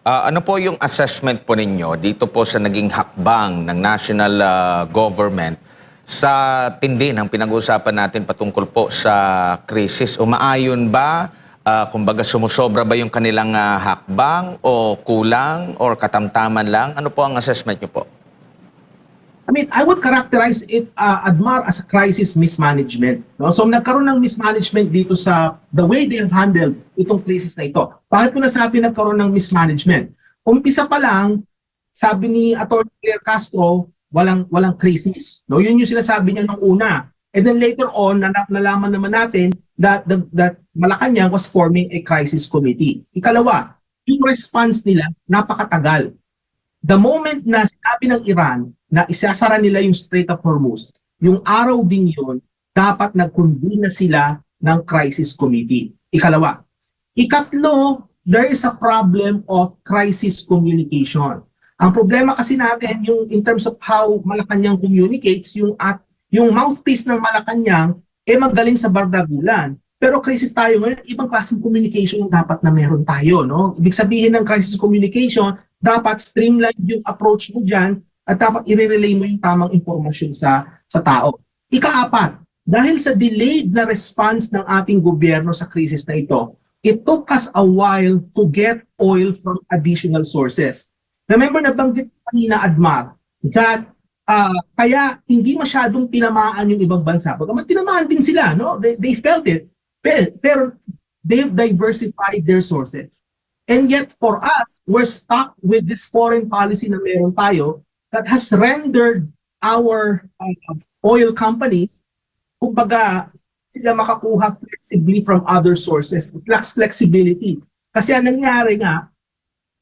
Ano po yung assessment po ninyo dito po sa naging hakbang ng national government sa tindi ng pinag-uusapan natin patungkol po sa krisis? Umaayon ba? Kumbaga sumusobra ba yung kanilang hakbang o kulang or katamtaman lang? Ano po ang assessment nyo po? I mean, I would characterize it, Admar, as a crisis mismanagement. No? So nagkaroon ng mismanagement dito sa the way they have handled itong crisis na ito. Bakit ko nasabi nagkaroon ng mismanagement? Umpisa pa lang, sabi ni Atty. Claire Castro, walang crisis. No? Yun yung sinasabi niya nung una. And then later on, nalaman naman natin that Malacanang was forming a crisis committee. Ikalawa, yung response nila, napakatagal. The moment na sinabi ng Iran na isasara nila yung Strait of Hormuz, yung araw din yun, dapat nag-convene na sila ng crisis committee. Ikalawa. Ikatlo, there is a problem of crisis communication. Ang problema kasi natin, yung in terms of how Malacanang communicates, yung mouthpiece ng Malacanang, magaling sa bardagulan. Pero crisis tayo ngayon, ibang klaseng communication yung dapat na meron tayo. No? Ibig sabihin ng crisis communication, dapat streamline yung approach mo dyan at dapat i-relay mo yung tamang impormasyon sa tao. Ikaapat, dahil sa delayed na response ng ating gobyerno sa krisis na ito, it took us a while to get oil from additional sources. Remember, nabanggit kanina, Admar, that kaya hindi masyadong tinamaan yung ibang bansa. Bagaman tinamaan din sila, no? They felt it. Pero they've diversified their sources. And yet for us, we're stuck with this foreign policy na meron tayo that has rendered our oil companies, kumbaga, sila makakuha flexibly from other sources. It lacks flexibility. Kasi ang nangyari nga,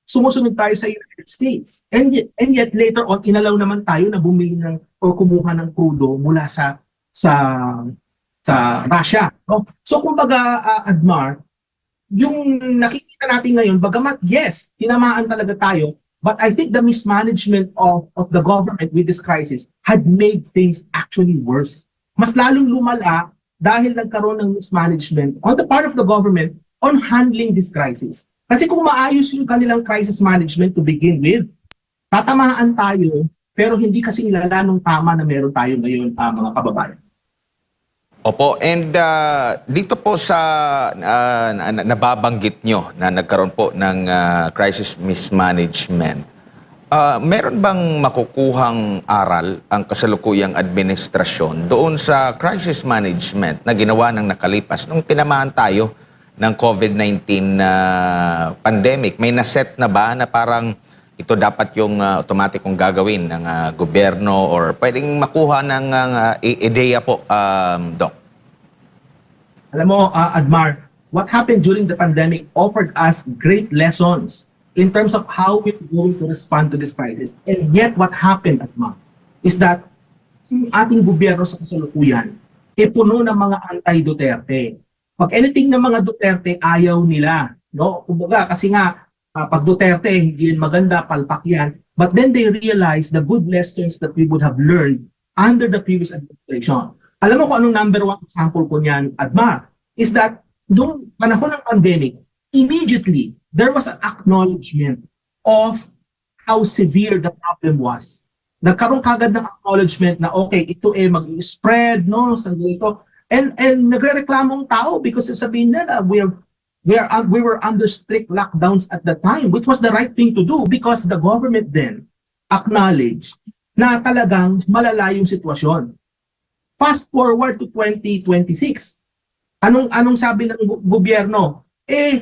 sumusunod tayo sa United States. And yet later on, inalaw naman tayo na bumili ng o kumuha ng crudo mula sa Russia. No? So kumbaga, Admar, yung nakikita natin ngayon, bagamat yes, tinamaan talaga tayo, but I think the mismanagement of the government with this crisis had made things actually worse. Mas lalong lumala dahil nagkaroon ng mismanagement on the part of the government on handling this crisis. Kasi kung maayos yung kanilang crisis management to begin with, tatamaan tayo, pero hindi kasing lala nung tama na meron tayo ngayon, mga kababayan. Opo, and dito po sa nababanggit nyo na nagkaroon po ng crisis mismanagement, meron bang makukuhang aral ang kasalukuyang administrasyon doon sa crisis management na ginawa ng nakalipas nung tinamaan tayo ng COVID-19 pandemic? May naset na ba na parang ito dapat yung automatikong gagawin ng gobyerno or pwedeng makuha ng ideya po, Doc? Alam mo, Admar, what happened during the pandemic offered us great lessons in terms of how we're going to respond to this crisis. And yet what happened, Admar, is that yung ating gobyerno sa kasalukuyan, puno ng mga anti-Duterte. Pag anything ng mga Duterte, ayaw nila. No? Kumbaga, kasi nga, pag Duterte, hindi yun maganda, palpak yan. But then they realized the good lessons that we would have learned under the previous administration. Alam mo kung anong number one example ko niyan, Admar, is that noong panahon ng pandemic, immediately, there was an acknowledgement of how severe the problem was. Nagkaroon kagad ng acknowledgement na okay, ito mag-spread, no, sa ganito. And nagrereklamong tao because sabihin nila, we were under strict lockdowns at the time, which was the right thing to do because the government then acknowledged na talagang malala yung sitwasyon. Fast forward to 2026. Anong sabi ng gobyerno?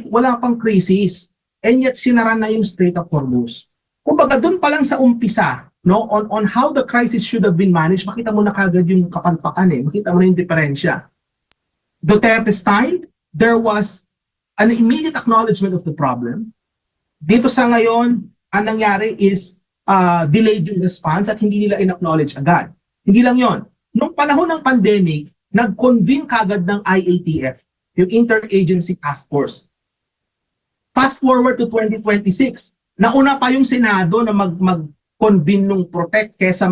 Wala pang krisis. And yet sinara na yung Strait of Hormuz. Kumbaga doon pa lang sa umpisa, no, on how the crisis should have been managed, makita mo na kagad yung kapalpakan makita mo na yung diferensya. Duterte's time, there was an immediate acknowledgement of the problem. Dito sa ngayon, ang nangyari is delayed yung response at hindi nila in-acknowledge agad. Hindi lang yon. Nung panahon ng pandemic, nag-convene kagad ng IATF, yung Interagency Task Force. Fast forward to 2026, nauna pa yung Senado na mag-convene ng PROTECT kesa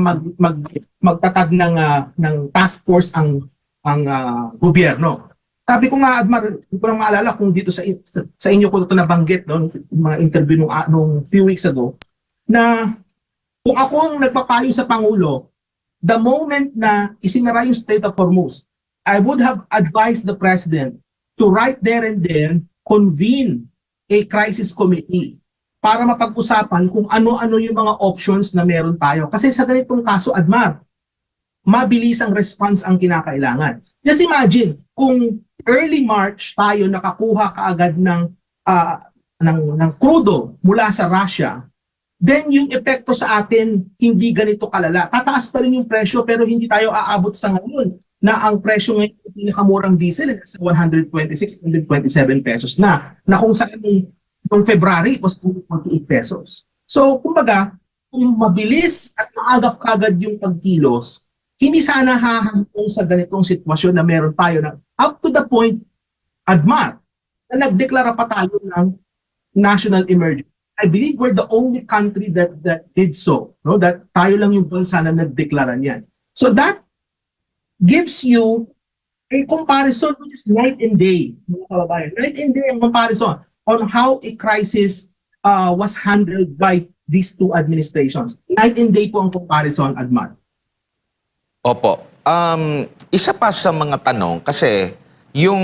magtatag ng task force ang gobyerno. Sabi ko nga, Admar, hindi ko lang maalala kung dito sa inyo ko ito nabanggit, no, yung mga interview nung few weeks ago, na kung ako ang nagpapayo sa Pangulo, the moment na isinara yung Strait of Hormuz, I would have advised the President to right there and then convene a crisis committee para mapag-usapan kung ano-ano yung mga options na meron tayo. Kasi sa ganitong kaso, Admar, mabilis ang response ang kinakailangan. Just imagine, kung early March tayo nakakuha kaagad ng crudo mula sa Russia, then yung epekto sa atin hindi ganito kalala. Tataas pa rin yung presyo pero hindi tayo aabot sa ngayon na ang presyo ngayon ng pinakamurang diesel ay sa 126, 127 pesos na kung saan noong February was 48 pesos. So, kumbaga, kung mabilis at maagap kagad yung pagkilos, hindi sana hahantong sa ganitong sitwasyon na meron tayo na up to the point, Admar, na nagdeklara pa tayo ng national emergency. I believe we're the only country that did so. No? That tayo lang yung bansa na nagdeklara niyan. So that gives you a comparison which is night and day, mga kababayan. Night and day ang comparison on how a crisis was handled by these two administrations. Night and day po ang comparison, Admar. Opo. Isa pa sa mga tanong, kasi yung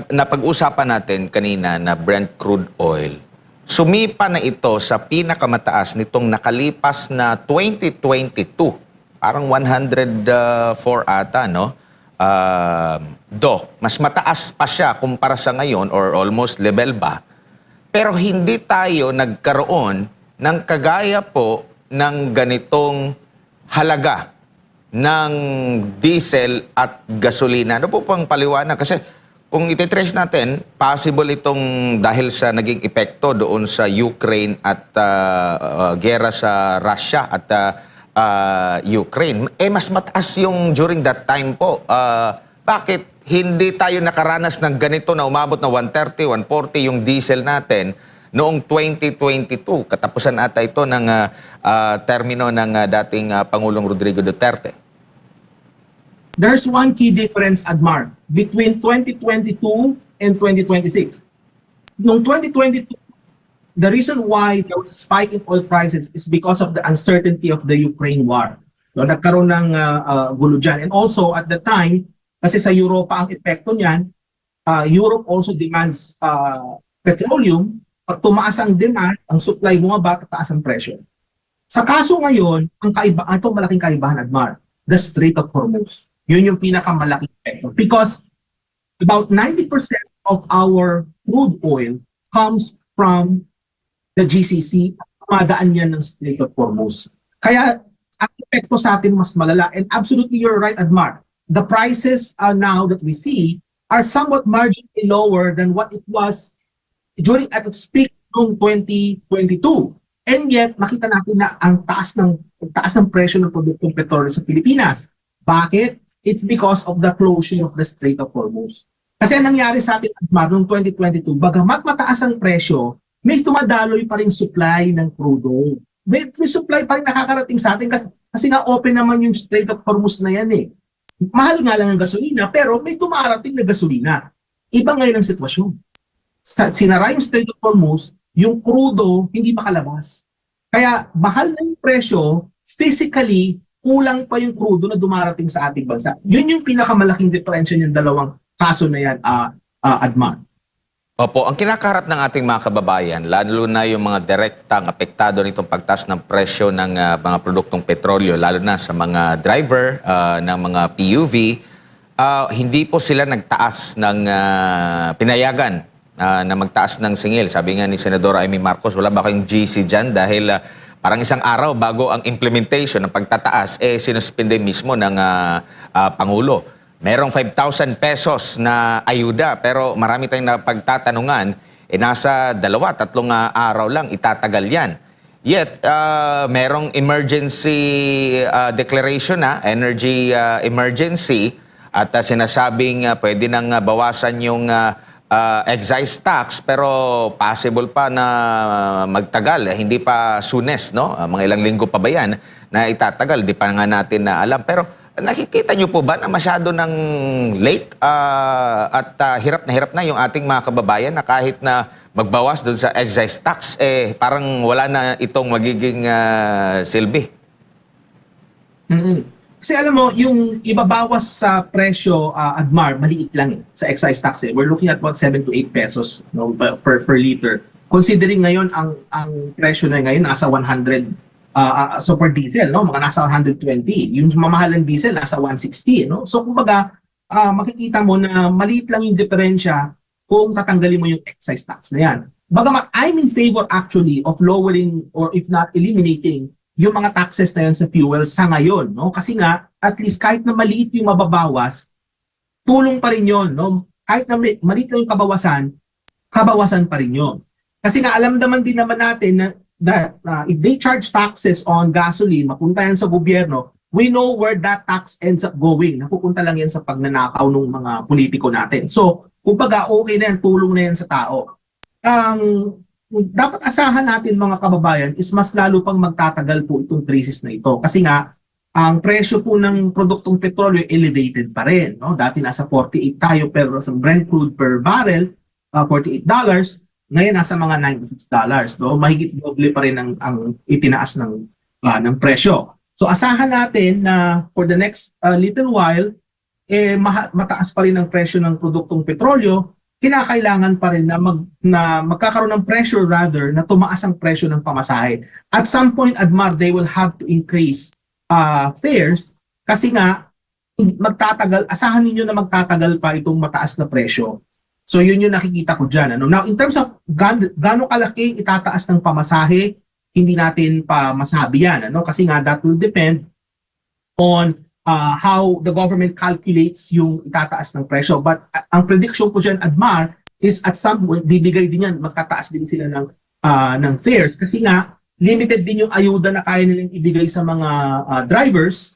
napag-usapan natin kanina na Brent crude oil, sumipa na ito sa pinakamataas nitong nakalipas na 2022. Parang 104 ata, no? Mas mataas pa siya kumpara sa ngayon or almost level ba. Pero hindi tayo nagkaroon ng kagaya po ng ganitong halaga ng diesel at gasolina. Ano po pang paliwanag? Kasi kung ititrace natin, possible itong dahil sa naging epekto doon sa Ukraine at gera sa Russia at Ukraine. Mas mataas yung during that time po. Bakit hindi tayo nakaranas ng ganito na umabot na 130, 140 yung diesel natin noong 2022? Katapusan ata ito ng termino ng dating Pangulong Rodrigo Duterte. There's one key difference, Admar, between 2022 and 2026. Noong 2022, the reason why there was a spike in oil prices is because of the uncertainty of the Ukraine war. So, nagkaroon ng gulo dyan. And also, at the time, kasi sa Europa ang epekto niyan, Europe also demands petroleum. Pag tumaas ang demand, ang supply bumaba, tataas ang presyo. Sa kaso ngayon, itong malaking kaibahan, Admar, the Strait of Hormuz. Yun yung pinakamalaking epekto. Because about 90% of our crude oil comes from the GCC at tumadaan yan ng Strait of Hormuz. Kaya ang epekto sa atin mas malala. And absolutely you're right, Admar. The prices now that we see are somewhat marginally lower than what it was during at its peak noong 2022. And yet, makita natin na ang taas ng presyo ng produktong petrolyo sa Pilipinas. Bakit? It's because of the closure of the Strait of Hormuz. Kasi ang nangyari sa atin, Admar, noong 2022, bagamat mataas ang presyo, may tumadaloy pa rin supply ng crude oil. May supply pa rin nakakarating sa atin kasi nga open naman yung Strait of Hormuz na yan eh. Mahal nga lang ang gasolina, pero may tumarating na gasolina. Iba ngayon ang sitwasyon. Sinara yung Strait of Hormuz, yung crudo hindi makalabas. Kaya mahal na yung presyo, physically, kulang pa yung crudo na dumarating sa ating bansa. Yun yung pinakamalaking diferensya ng dalawang kaso na yan, Admar. Opo, ang kinakaharap ng ating mga kababayan, lalo na yung mga direktang apektado nitong pagtaas ng presyo ng mga produktong petrolyo, lalo na sa mga driver ng mga PUV, hindi po sila nagtaas ng pinayagan na magtaas ng singil. Sabi nga ni Senadora Amy Marcos, wala ba kayong GC dyan dahil parang isang araw bago ang implementation ng pagtataas, sinuspinde mismo ng Pangulo. Merong 5,000 pesos na ayuda, pero marami tayong napagtatanungan, nasa 2-3 araw lang itatagal yan. Yet, merong emergency declaration na, energy emergency, at sinasabing pwede nang bawasan yung excise tax, pero possible pa na magtagal, hindi pa soonest, no? Mga ilang linggo pa ba yan na itatagal, di pa nga natin na alam. Pero nakikita niyo po ba na masyado ng late at hirap na yung ating mga kababayan na kahit na magbawas doon sa excise tax, parang wala na itong magiging silbi? Kasi alam mo, yung ibabawas sa presyo, Admar, maliit lang sa excise tax. We're looking at about 7 to 8 pesos, no, per liter. Considering ngayon ang presyo na ngayon nasa 100, so for diesel, no, mga nasa 120. Yung mamahalang diesel nasa 160, no. So kumbaga, makikita mo na maliit lang yung diferensya kung tatanggalin mo yung excise tax na yan. Bagamat I'm in favor actually of lowering or if not eliminating yung mga taxes na yun sa fuel sa ngayon, no? Kasi nga, at least kahit na maliit yung mababawas, tulong pa rin yun, no? Kahit na maliit lang yung kabawasan pa rin yun. Kasi nga, alam naman din naman natin na if they charge taxes on gasoline, mapunta yan sa gobyerno, we know where that tax ends up going. Napupunta lang yan sa pagnanakaw ng mga politiko natin. So, kumbaga, okay na yan, tulong na yan sa tao. Dapat asahan natin mga kababayan is mas lalo pang magtatagal po itong krisis na ito. Kasi nga, ang presyo po ng produktong petrolyo elevated pa rin. No? Dati nasa 48 tayo pero sa Brent crude per barrel, $48. Ngayon nasa mga $96. No? Mahigit doble pa rin ang itinaas ng presyo. So asahan natin na for the next little while, mataas pa rin ang presyo ng produktong petrolyo, kinakailangan pa rin na magkakaroon ng pressure rather na tumaas ang presyo ng pamasahe. At some point, Admar, they will have to increase fares kasi nga asahan ninyo na magtatagal pa itong mataas na presyo. So yun yung nakikita ko dyan. Ano? Now, in terms of gaano kalaki itataas ng pamasahe, hindi natin pa masabi yan. Ano? Kasi nga that will depend on how the government calculates yung itataas ng presyo. But ang prediction ko dyan, Admar, is at some point, bibigay din yan, magtataas din sila ng fares. Kasi nga, limited din yung ayuda na kaya nilang ibigay sa mga drivers.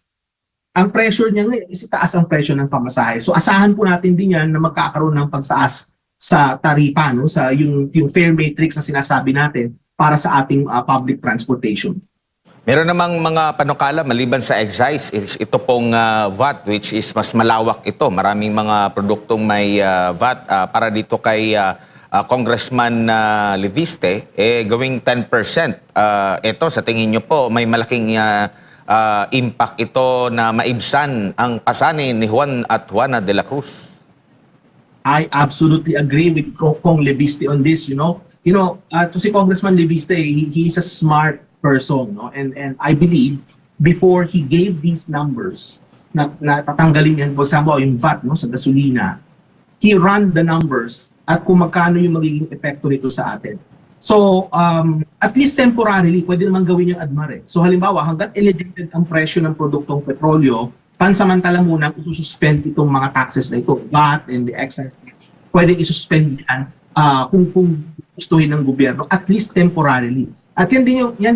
Ang pressure niya ngayon is itaas ang presyo ng pamasahe. So asahan po natin din yan na magkakaroon ng pagtaas sa taripa, no? Sa yung fare matrix na sinasabi natin para sa ating public transportation. Meron namang mga panukala maliban sa excise, ito pong VAT which is mas malawak ito. Maraming mga produktong may VAT para dito kay Congressman Leviste, gawing 10%. Ito sa tingin nyo po may malaking impact ito na maibsan ang pasanin ni Juan at Juana de la Cruz. I absolutely agree with Kong Leviste on this, to si Congressman Leviste, he is a smart person, no? And I believe before he gave these numbers na tatanggalin yan, for example, yung VAT, no, sa gasolina, he ran the numbers at kung magkano yung magiging epekto nito sa atin. So, at least temporarily, pwede naman gawin yung Admar. So, halimbawa, hanggat elevated ang presyo ng produktong petrolyo, pansamantala muna isususpend itong mga taxes na ito, VAT and the excise tax. Pwede isuspend yan kung gustuhin ng gobyerno, at least temporarily. At yan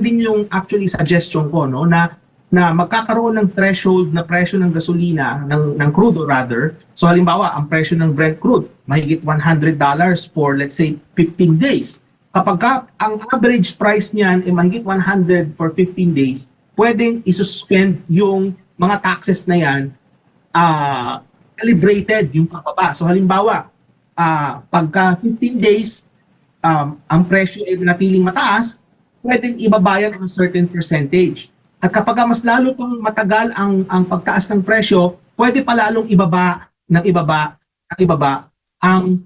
din yung actually suggestion ko, no, na magkakaroon ng threshold na presyo ng gasolina, ng crude or rather. So halimbawa, ang presyo ng Brent crude, mahigit $100 for let's say 15 days. Kapag ang average price niyan ay mahigit 100 for 15 days, pwedeng isuspend yung mga taxes na yan, calibrated yung pababa. So halimbawa, pagka 15 days, ang presyo ay natiling mataas, pwedeng ibabayan ng certain percentage. At kapag mas lalo pang matagal ang pagtaas ng presyo, pwede pa lalong ibaba ang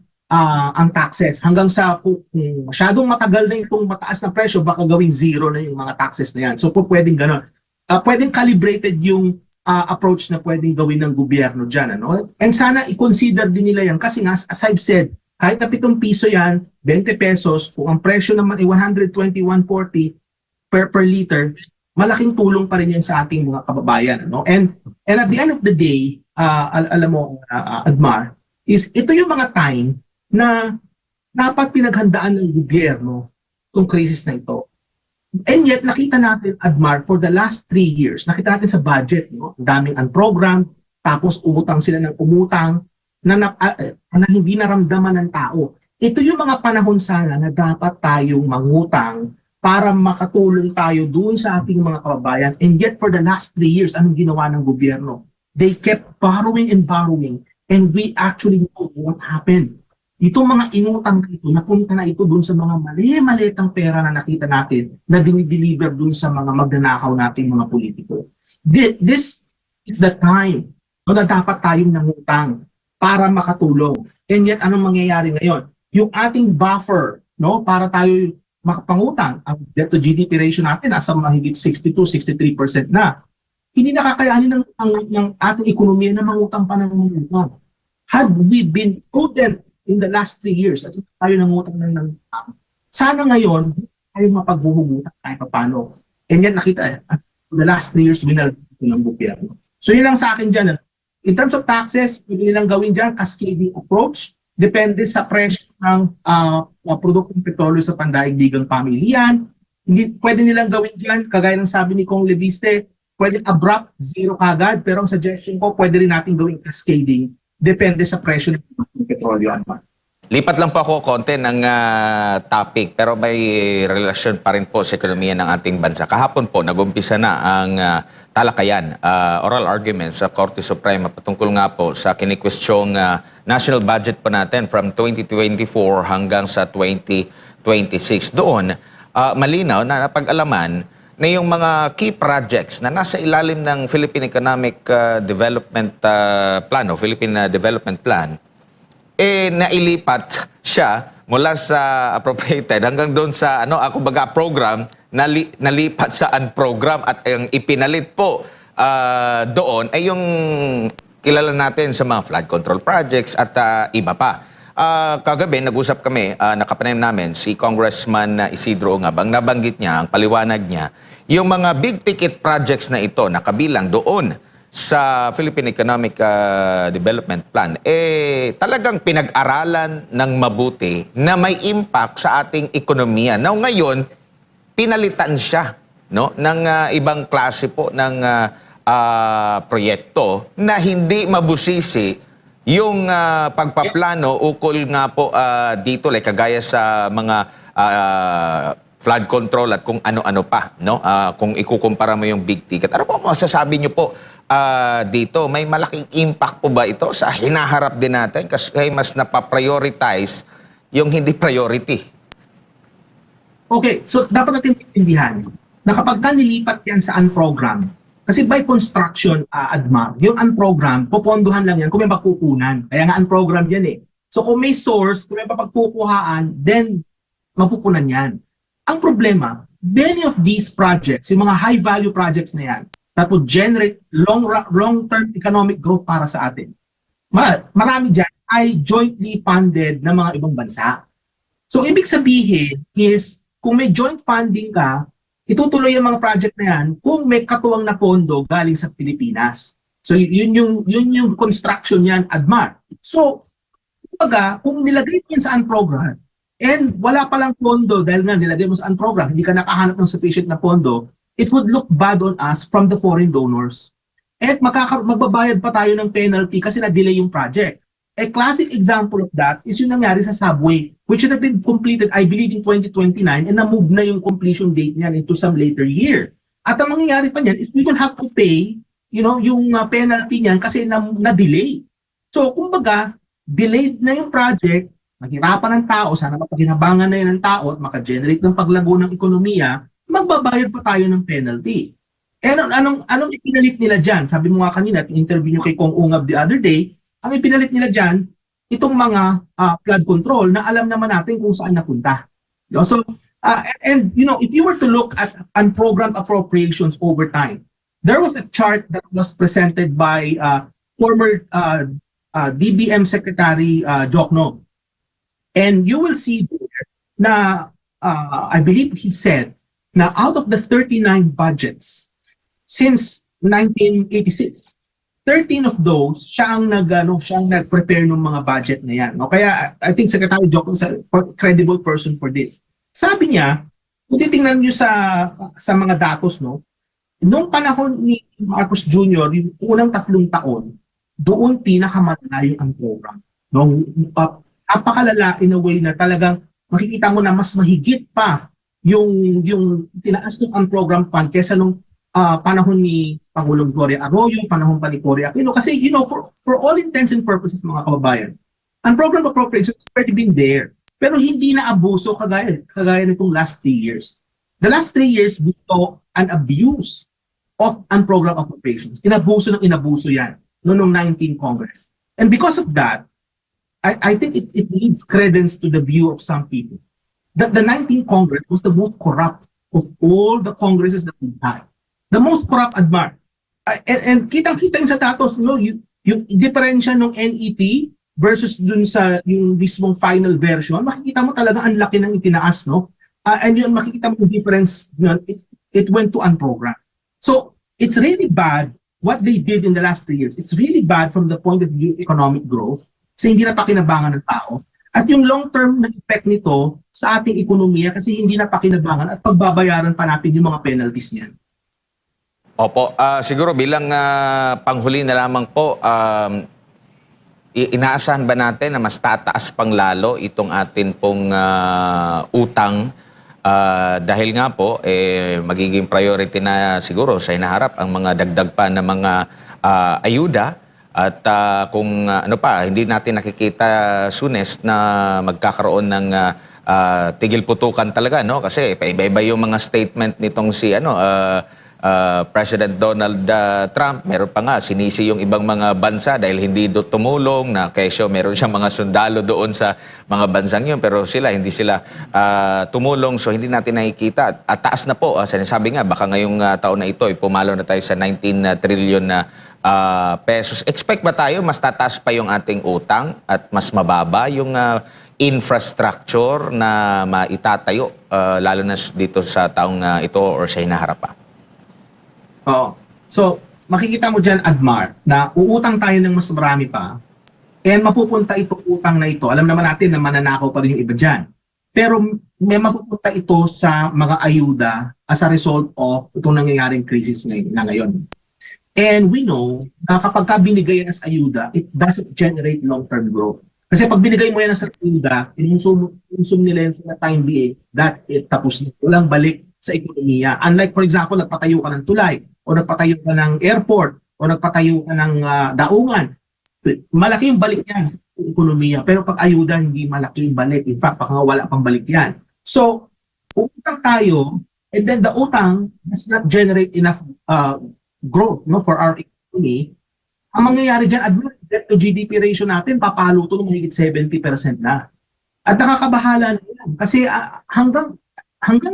taxes. Hanggang sa kung masyadong matagal na itong mataas na presyo, baka gawing zero na yung mga taxes na yan. So pwedeng gano'n. Pwedeng calibrated yung approach na pwedeng gawin ng gobyerno dyan. Ano? And sana i-consider din nila yan. Kasi nga, as I've said, kahit na 7 piso yan, 20 pesos, kung ang presyo naman ay 121.40 per liter, malaking tulong pa rin yan sa ating mga kababayan. No? And at the end of the day, alam mo, Admar, is ito yung mga time na dapat pinaghandaan ng gobyerno itong krisis na ito. And yet, nakita natin, Admar, for the last 3 years, nakita natin sa budget, no? Ang daming unprogram, tapos umutang sila ng umutang, na hindi naramdaman ng tao. Ito yung mga panahon sana na dapat tayong mangutang para makatulong tayo doon sa ating mga kababayan. And yet for the last 3 years, anong ginawa ng gobyerno? they kept borrowing and borrowing, and we actually know what happened. Itong mga inutang dito, napunta na ito dun sa mga mali-malitang pera na nakita natin na dinideliver dun sa mga magnanakaw natin mga politiko. This is the time na dapat tayong nangutang para makatulong. And yet, anong mangyayari ngayon? Yung ating buffer, no, para tayo makapangutang, ang debt to GDP ratio natin nasa mahigit 62-63% na. Hindi nakakayanin ng ating ekonomiya na mangutang pa ng mangutang. Had we been prudent in the last 3 years at tayo nangutang ng sana ngayon tayo mapaghuhugutan kahit paano. And yan nakita the last 3 years winaldo ng gobyerno. So yun lang sa akin dyan. In terms of taxes, pwede nilang gawin dyan cascading approach. Depende sa presyo ng produktong petrolyo sa pandaigdigang pamilyan. Hindi pwede nilang gawin dyan, kagaya ng sabi ni Kong Leviste, pwede abrupt, zero kagad, pero ang suggestion ko, pwede rin natin gawing cascading. Depende sa presyo ng petrolyo. Lipat lang po ako konti ng topic pero may relasyon pa rin po sa ekonomiya ng ating bansa. Kahapon po, nag-umpisa na ang talakayan, oral arguments sa Korte Suprema patungkol nga po sa kinikwestyong national budget po natin from 2024 hanggang sa 2026. Doon, malinaw na napag-alaman na yung mga key projects na nasa ilalim ng Philippine Economic Development Plan o Philippine Development Plan, nailipat siya mula sa appropriated hanggang doon sa kumbaga program, nalipat sa unprogram at ang ipinalit po doon ay yung kilala natin sa mga flood control projects at iba pa. Kagabi, nag-usap kami, nakapanayam namin si Congressman Isidro Ungab. Ang nabanggit niya, ang paliwanag niya, yung mga big ticket projects na ito nakabilang doon sa Philippine Economic Development Plan, talagang pinag-aralan ng mabuti na may impact sa ating ekonomiya. Now, ngayon, pinalitan siya ng ibang klase po ng proyekto na hindi mabusisi yung pagpaplano ukol nga po dito, like kagaya sa mga flood control at kung ano-ano pa, kung ikukumpara mo yung big ticket. Ano po masasabi niyo po dito? May malaking impact po ba ito sa hinaharap din natin kasi mas napaprioritize yung hindi priority? Okay, so dapat natin intindihan na kapag nilipat yan sa unprogram, kasi by construction, Admar, yung unprogram, popondohan lang yan kung may mapupunan. Kaya nga unprogram yan eh. So kung may source, kung may mapagpukuhaan, then mapupunan yan. Ang problema, many of these projects, yung mga high-value projects na yan, that would generate long-term economic growth para sa atin, marami dyan ay jointly funded ng mga ibang bansa. So ibig sabihin is, kung may joint funding ka, itutuloy yung mga project na yan kung may katuwang na pondo galing sa Pilipinas. So yun yung construction yan, Admar. So, kung nilagay mo yan sa unprogram, and wala palang pondo dahil nga nilagay mo sa unprogram, hindi ka nakahanap ng sufficient na pondo, it would look bad on us from the foreign donors. At magbabayad pa tayo ng penalty kasi na-delay yung project. A classic example of that is yung nangyari sa subway, which should have been completed, I believe, in 2029 and na-move na yung completion date niyan into some later year. At ang mangyayari pa niyan is we will have to pay, yung penalty niyan kasi na-delay. So, kumbaga, delayed na yung project, maghirapan ng tao, sana mapaginabangan na yun ng tao at maka-generate ng paglago ng ekonomiya, magbabayad pa tayo ng penalty. And anong ipinalit nila dyan? Sabi mo nga kanina, at interview nyo kay Kong Ungab the other day, ang ipinalit nila dyan, itong mga flood control na alam naman natin kung saan napunta. So, if you were to look at unprogrammed appropriations over time, there was a chart that was presented by former DBM Secretary Jokno. And you will see there na, I believe he said, na out of the 39 budgets since 1986, 13 of those, siya ang nag-prepare ng mga budget na yan. No? Kaya I think Secretary Jokno is a credible person for this. Sabi niya, kung titingnan niyo sa mga datos, noong panahon ni Marcos Jr., yung unang 3 taon, doon pinakamalala ang program. Napakalala in a way na talagang makikita mo na mas mahigit pa yung tinaas ng unprogrammed fund kesa nung panahon ni Pangulong Gloria Arroyo, panahon pa ni Cory Aquino. Kasi, for all intents and purposes, mga kababayan, ang program appropriations has already been there. Pero hindi na abuso kagaya nitong last 3 years. The last 3 years, we saw an abuse of program appropriations. Inabuso yan noong 19 Congress. And because of that, I think it needs credence to the view of some people that the 19th Congress was the most corrupt of all the Congresses that we've had. The most corrupt, Admar. And kitang-kita yung sa datos, yung diferensya ng NEP versus dun sa yung mismong final version, makikita mo talaga ang laki ng itinaas, no? And yun, makikita mo yung difference, it went to unprogrammed. So, it's really bad what they did in the last 3 years. It's really bad from the point of view of economic growth kasi hindi na pakinabangan ng tao. At yung long-term na effect nito sa ating ekonomiya kasi hindi na pakinabangan at pagbabayaran pa natin yung mga penalties niyan. Opo, siguro bilang panghuli na lamang po, inaasahan ba natin na mas tataas pang lalo itong atin pong utang dahil nga po magiging priority na siguro sa hinaharap ang mga dagdag pa na mga ayuda at kung ano pa hindi natin nakikita soonest na magkakaroon ng tigil putukan talaga, no, kasi paiba-iba yung mga statement nitong si President Donald Trump. Meron pa nga sinisi yung ibang mga bansa dahil hindi tumulong, na kesyo meron siyang mga sundalo doon sa mga bansang yun pero hindi sila tumulong, so hindi natin nakikita at taas na po. Sinasabi nga baka ngayong taon na ito pumalo na tayo sa 19 trillion na pesos. Expect ba tayo mas tataas pa yung ating utang at mas mababa yung infrastructure na maitatayo lalo na dito sa taong ito or sa hinaharap pa? So, makikita mo dyan, Admar, na uutang tayo ng mas marami pa and mapupunta itong utang na ito. Alam naman natin na mananakaw pa rin yung iba dyan. Pero may mapupunta ito sa mga ayuda as a result of itong nangyayaring crisis na ngayon. And we know na kapag binigay yan as ayuda, it doesn't generate long-term growth. Kasi pag binigay mo yan as ayuda, inusum nila yan sa time being that tapos na. Walang balik sa ekonomiya. Unlike, for example, nagpatayo ka ng tulay, o nagpatayo ka ng airport, o nagpatayo ka ng daungan. Malaki yung balik yan sa ekonomiya. Pero pag ayuda, hindi malaki yung balik. In fact, baka wala pang balik yan. So, utang tayo, and then the utang does not generate enough growth for our economy. Ang mangyayari dyan, debt to GDP ratio natin, papalo ito ng mahigit 70% na. At nakakabahala na yan. Kasi hanggang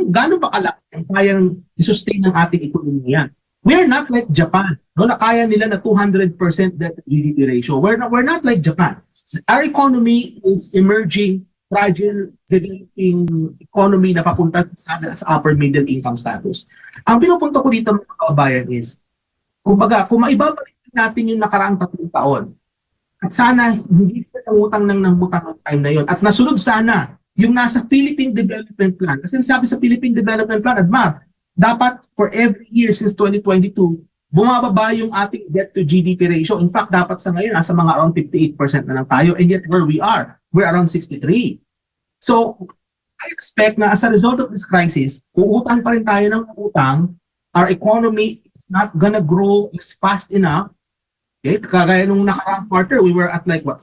gano'n ba kalaki ang kayang i-sustain ng ating ekonomiya? We are not like Japan, no, na kaya nila na 200% debt to GDP ratio. We're not like Japan. Our economy is emerging, fragile, developing economy na papunta sa upper middle income status. Ang pinupunto ko dito mga kababayan is, kumbaga, kung maibabalik natin yung nakaraang 3 taon, at sana hindi sila utang ng time na yon, at nasunod sana yung nasa Philippine Development Plan. Kasi sabi sa Philippine Development Plan, Admar, dapat for every year since 2022, bumababa yung ating debt to GDP ratio. In fact, dapat sa ngayon, nasa mga around 58% na lang tayo. And yet, where we are, we're around 63. So, I expect na as a result of this crisis, uutang pa rin tayo ng utang, our economy is not gonna grow as fast enough. Okay? Kagaya nung nakaraang quarter, we were at like, 4%?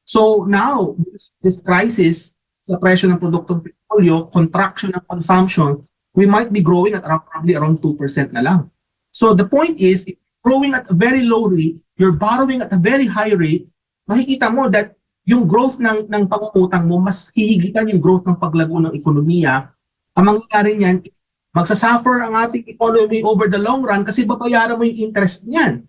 So now, this crisis sa presyo ng produktong petrolyo, contraction ng consumption, we might be growing at probably around 2% na lang. So the point is, if you're growing at a very low rate, you're borrowing at a very high rate, makikita mo that yung growth ng pangungutang mo, mas hihigitan yung growth ng paglago ng ekonomiya. Ang mangyayari niyan, magsasuffer ang ating economy over the long run kasi babayaran mo yung interest niyan.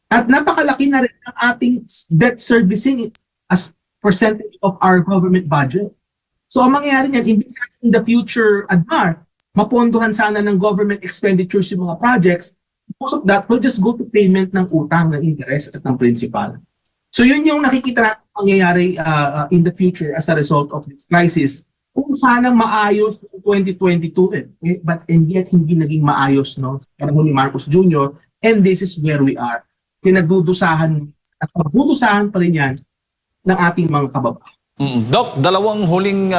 At napakalaki na rin ang ating debt servicing as percentage of our government budget. So ang mangyayari niyan, imbis in the future, Admar, mapondohan sana ng government expenditures yung mga projects, most of that will just go to payment ng utang, ng interest at ng principal. So yun yung nakikita natin mangyayari in the future as a result of this crisis. Kung sana maayos ng 2022, but and yet hindi naging maayos, no? Panahon ni Marcos Jr. And this is where we are. Pinagdudusahan at magdudusahan pa rin yan ng ating mga kababayan. Doc, dalawang huling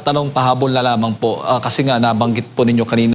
tanong pahabol na lamang po kasi nga nabanggit po ninyo kanina